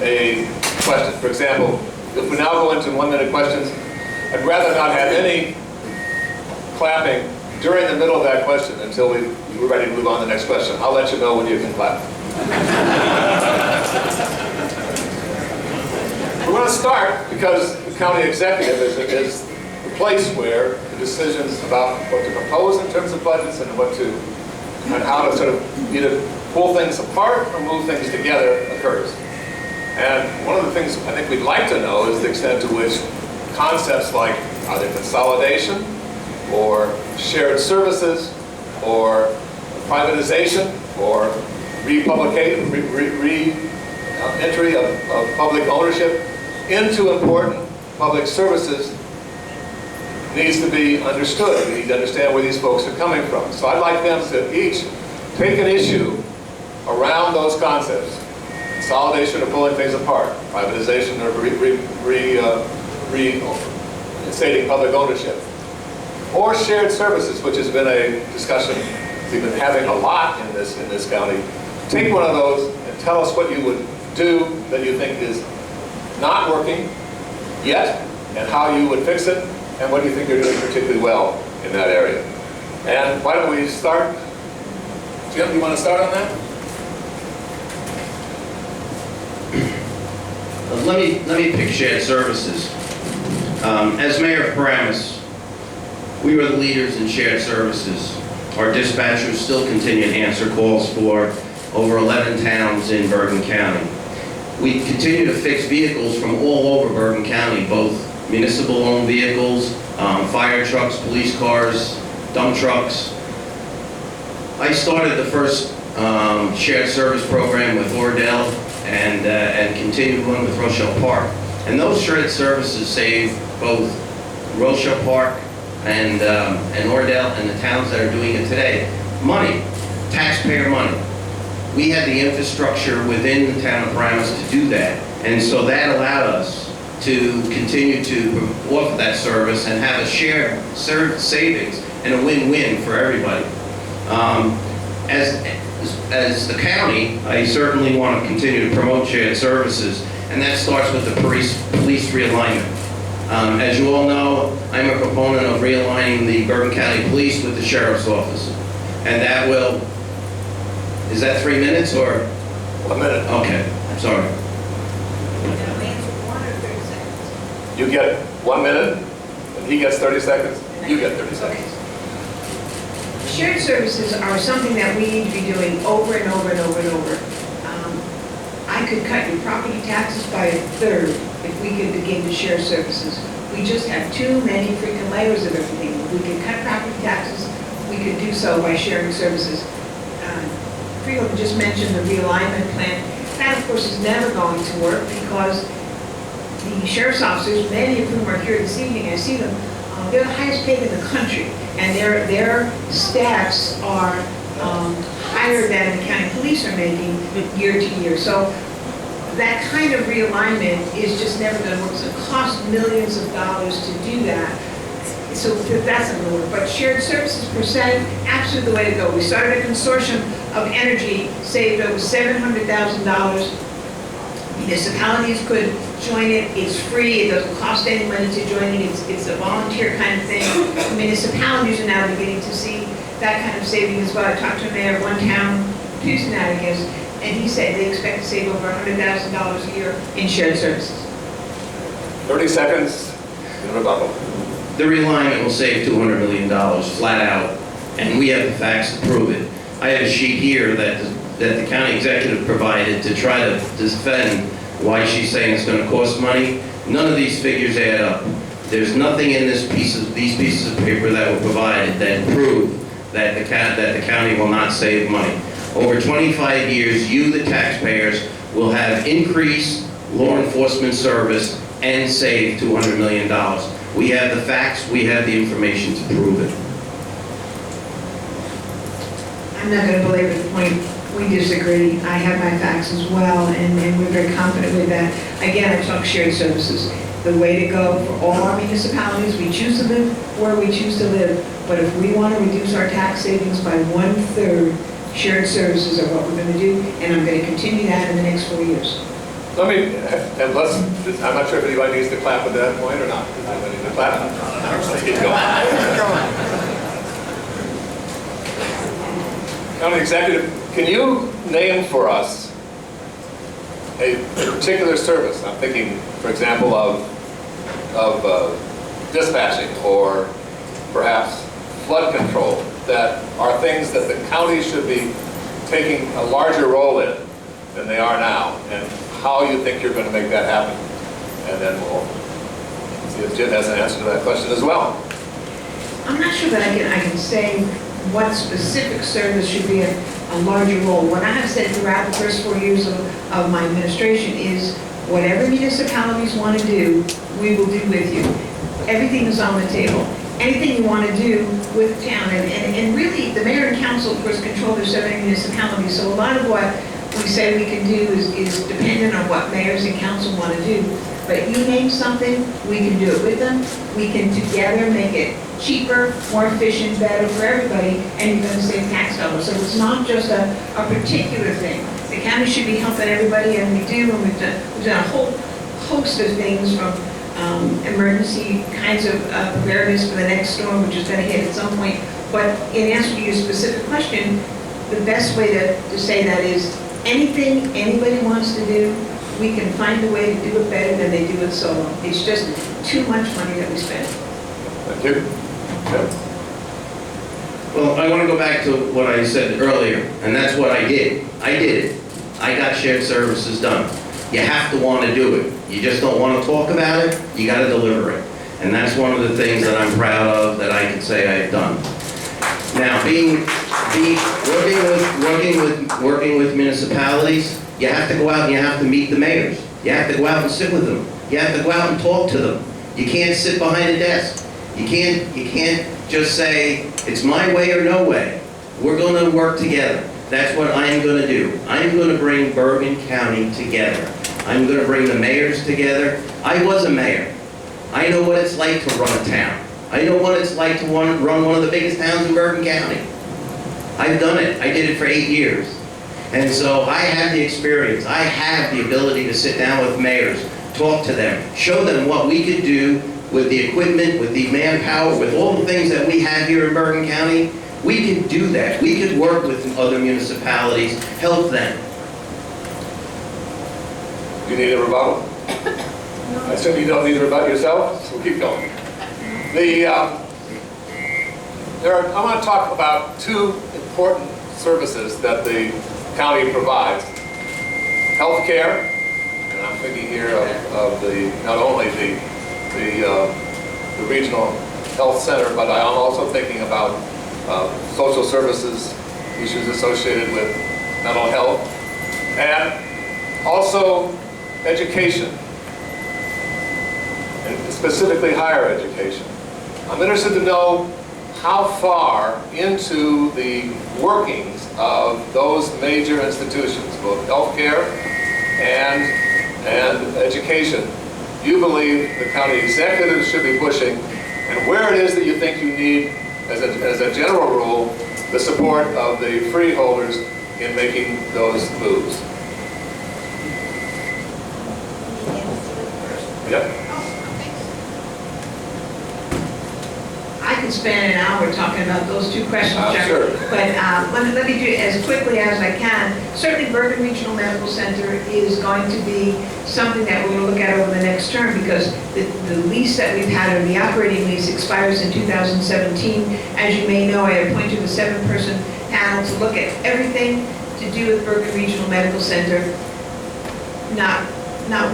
a question. For example, if we now go into 1-minute questions, I'd rather not have any clapping during the middle of that question until we're ready to move on to the next question. I'll let you know when you can clap. We're going to start because the county executive is the place where the decisions about what to propose in terms of budgets and how to sort of either pull things apart or move things together occurs. And one of the things I think we'd like to know is the extent to which concepts like either consolidation or shared services or privatization or entry of public ownership into important public services needs to be understood. We need to understand where these folks are coming from. So I'd like them to each take an issue around those concepts. Consolidation or pulling things apart. Privatization or reinstating public ownership. Or shared services, which has been a discussion we've been having a lot in this county. Take one of those and tell us what you would do that you think is not working yet, and how you would fix it, and what you think you're doing particularly well in that area. And why don't we start? Jim, you want to start on that? Let me pick shared services. As Mayor of Paramus, we were the leaders in shared services. Our dispatchers still continue to answer calls for over 11 towns in Bergen County. We continue to fix vehicles from all over Bergen County, both municipal-owned vehicles, fire trucks, police cars, dump trucks. I started the first shared service program with Ordell and continued one with Rochelle Park. And those shared services save both Rochelle Park and Ordell and the towns that are doing it today money, taxpayer money. We had the infrastructure within the town of Paramus to do that, and so that allowed us to continue to offer that service and have a shared savings and a win-win for everybody. As the county, I certainly want to continue to promote shared services, and that starts with the police realignment. As you all know, I'm a proponent of realigning the Bergen County Police with the Sheriff's Office, and that will. Is that 3 minutes or? 1 minute. Okay, I'm sorry. You get 1 minute, and he gets 30 seconds, you get 30 seconds. Shared services are something that we need to be doing over and over and over and over. I could cut your property taxes by 1/3 if we could begin to share services. We just have too many freaking layers of everything. If we could cut property taxes, we could do so by sharing services. Freeland just mentioned the realignment plan. That, of course, is never going to work because the sheriff's officers, many of whom are here this evening, I see them, they're the highest paid in the country, and their staffs are higher than the county police are making year to year. So that kind of realignment is just never going to work. So it costs millions of dollars to do that. So that's not going to work. But shared services per se, absolutely the way to go. We started a consortium of energy, saved over $700,000. Municipalities could join it. It's free. It doesn't cost any money to join it. It's a volunteer kind of thing. Municipalities are now beginning to see that kind of saving as well. I talked to a mayor of one town Tuesday night, I guess, and he said they expect to save over $100,000 a year in shared services. 30 seconds, rebuttal. The realignment will save $200 million flat out, and we have the facts to prove it. I have a sheet here that the county executive provided to try to defend why she's saying it's going to cost money. None of these figures add up. There's nothing in these pieces of paper that were provided that prove that the county will not save money. Over 25 years, you, the taxpayers, will have increased law enforcement service and save $200 million. We have the facts, we have the information to prove it. I'm not going to belabor the point. We disagree. I have my facts as well, and we're very confident with that. Again, I talk shared services. The way to go for all our municipalities, we choose to live where we choose to live, but if we want to reduce our tax savings by 1/3, shared services are what we're going to do, and I'm going to continue that in the next 4 years. Let me, and let's, I'm not sure if anybody needs to clap at that point or not. Does anybody need to clap? Let's keep going. County Executive, can you name for us a particular service? I'm thinking, for example, of dispatching or perhaps flood control that are things that the county should be taking a larger role in than they are now, and how you think you're going to make that happen. And then we'll see if Jim has an answer to that question as well. I'm not sure that I can say what specific service should be a larger role. What I have said throughout the first 4 years of my administration is whatever municipalities want to do, we will do with you. Everything is on the table. Anything you want to do with town, and really the mayor and council, of course, control their 7 municipalities, so a lot of what we say we can do is dependent on what mayors and council want to do. But you name something, we can do it with them. We can together make it cheaper, more efficient, better for everybody, and you're going to save tax dollars. So it's not just a particular thing. The county should be helping everybody, and we do, and we've done a whole host of things from emergency kinds of preparedness for the next storm, which is going to hit at some point. But in answer to your specific question, the best way to say that is anything anybody wants to do, we can find a way to do it better than they do it solo. It's just too much money that we spend. Thank you. Jim? Well, I want to go back to what I said earlier, and that's what I did. I did it. I got shared services done. You have to want to do it. You just don't want to talk about it, you got to deliver it. And that's one of the things that I'm proud of that I can say I've done. Now, working with municipalities, you have to go out and you have to meet the mayors. You have to go out and sit with them. You have to go out and talk to them. You can't sit behind a desk. You can't just say, it's my way or no way. We're going to work together. That's what I am going to do. I am going to bring Bergen County together. I'm going to bring the mayors together. I was a mayor. I know what it's like to run a town. I know what it's like to run one of the biggest towns in Bergen County. I've done it. I did it for 8 years. And so I have the experience. I have the ability to sit down with mayors, talk to them, show them what we could do with the equipment, with the manpower, with all the things that we have here in Bergen County. We could do that. We could work with other municipalities, help them. Do you need a rebuttal? I assume you don't need a rebuttal yourself, so keep going. I want to talk about 2 important services that the county provides. Healthcare, and I'm thinking here of not only the regional health center, but I'm also thinking about social services, issues associated with mental health, and also education, and specifically higher education. I'm interested to know how far into the workings of those major institutions, both healthcare and education, you believe the county executive should be pushing, and where it is that you think you need, as a general rule, the support of the freeholders in making those moves. Yep. I could spend an hour talking about those 2 questions, Chuck. Sure. But let me do it as quickly as I can. Certainly, Bergen Regional Medical Center is going to be something that we're going to look at over the next term, because the lease that we've had, or the operating lease, expires in 2017. As you may know, I appointed a 7-person panel to look at everything to do with Bergen Regional Medical Center. Not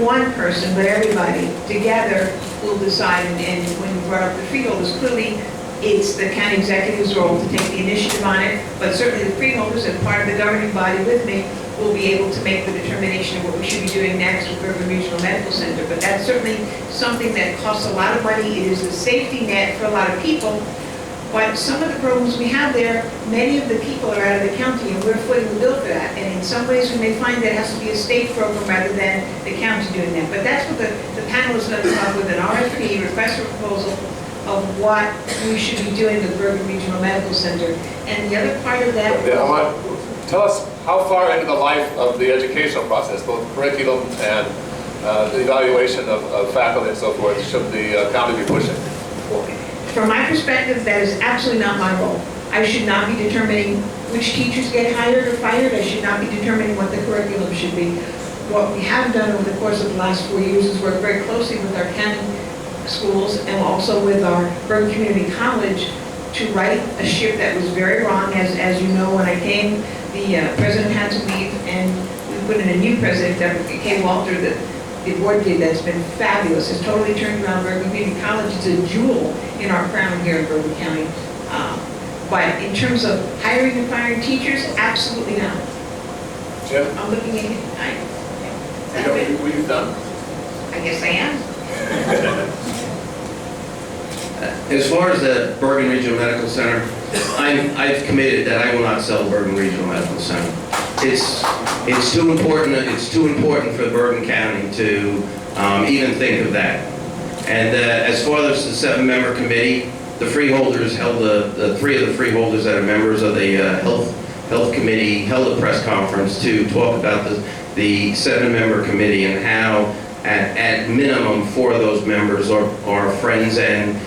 one person, but everybody together will decide. And when you brought up the freeholders, clearly it's the county executive's role to take the initiative on it, but certainly the freeholders, as part of the governing body with me, will be able to make the determination of what we should be doing next with Bergen Regional Medical Center. But that's certainly something that costs a lot of money. It is a safety net for a lot of people. But some of the programs we have there, many of the people are out of the county, and we're footing the bill for that. And in some ways, we may find that it has to be a state program rather than the county doing that. But that's what the panel is going to come up with, an RFP, request for proposal, of what we should be doing with Bergen Regional Medical Center. And the other part of that... Yeah, I want Tell us how far into the life of the educational process, both curriculum and the evaluation of faculty and so forth, should the county be pushing? From my perspective, that is absolutely not my role. I should not be determining which teachers get hired or fired. I should not be determining what the curriculum should be. What we have done over the course of the last 4 years is work very closely with our county schools and also with our Bergen Community College to right a ship that was very wrong. As you know, when I came, the president had to leave, and we put in a new president, Kay Walter, that the board did that's been fabulous. It's totally turned around Bergen Community College. It's a jewel in our crown here in Bergen County. But in terms of hiring and firing teachers, absolutely not. Jim? I'm looking at you. Were you done? I guess I am. As far as the Bergen Regional Medical Center, I've committed that I will not sell Bergen Regional Medical Center. It's too important. It's too important for Bergen County to even think of that. And as far as the 7-member committee, the freeholders held the 3 of the freeholders that are members of the health committee held a press conference to talk about the 7-member committee and how at minimum 4 of those members are friends and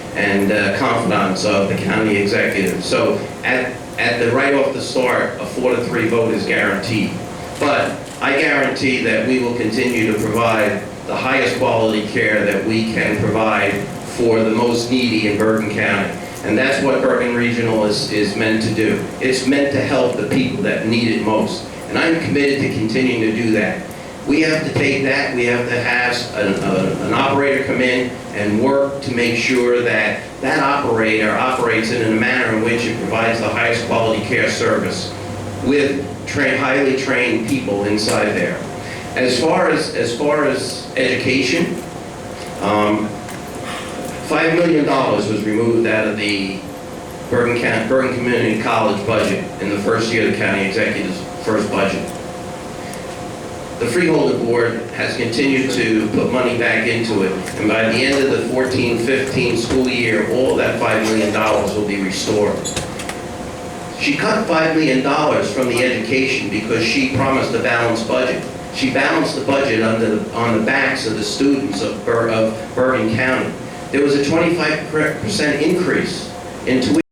confidants of the county executive. So at the right off the start, a 4-3 vote is guaranteed. But I guarantee that we will continue to provide the highest quality care that we can provide for the most needy in Bergen County. And that's what Bergen Regional is meant to do. It's meant to help the people that need it most. And I'm committed to continuing to do that. We have to take that, we have to have an operator come in and work to make sure that that operator operates in a manner in which it provides the highest quality care service with highly trained people inside there. As far as education, $5 million was removed out of the Bergen Community College budget in the first year of the county executive's first budget. The Freeholder Board has continued to put money back into it, and by the end of the 14-15 school year, all that $5 million will be restored. She cut $5 million from the education because she promised a balanced budget. She balanced the budget on the backs of the students of Bergen County. There was a 25% increase in tuition